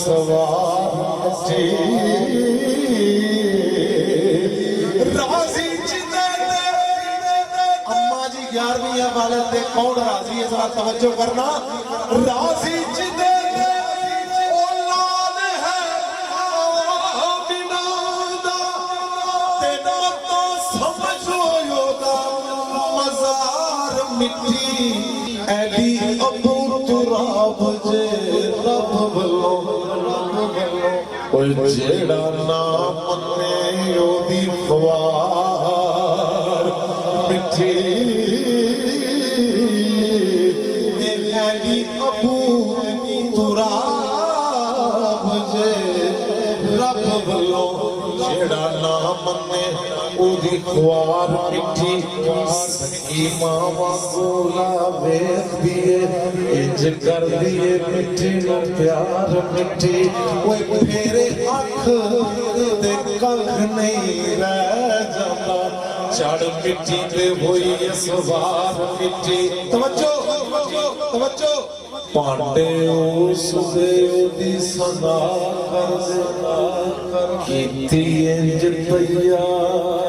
सवार जी राजी अम्मा जी 11वीं वाले ते कौन राजी है जरा तवज्जो करना राजी जिंदे औलाद है बिना दा तेना तो समझो योदा मजार मिट्टी ऐली अबू तुराब जे रब वल्लो कोई जेड़ा ना मन्ने ओदी ख्वार मिट्टी ऐली अबू तुराब जे रब वल्लो जेड़ा ना मन्ने ओदी ख्वार मिट्टी सकी मावा गोला वेख दिए इंज कर दिए मिट्टी नो प्यार मिट्टी ओए फेरे अख ते कख नहीं रह जाता चढ़ मिट्टी ते होई सवार मिट्टी तवज्जो तवज्जो पांडे उस दे ओदी सना कर कीती इंज तैयार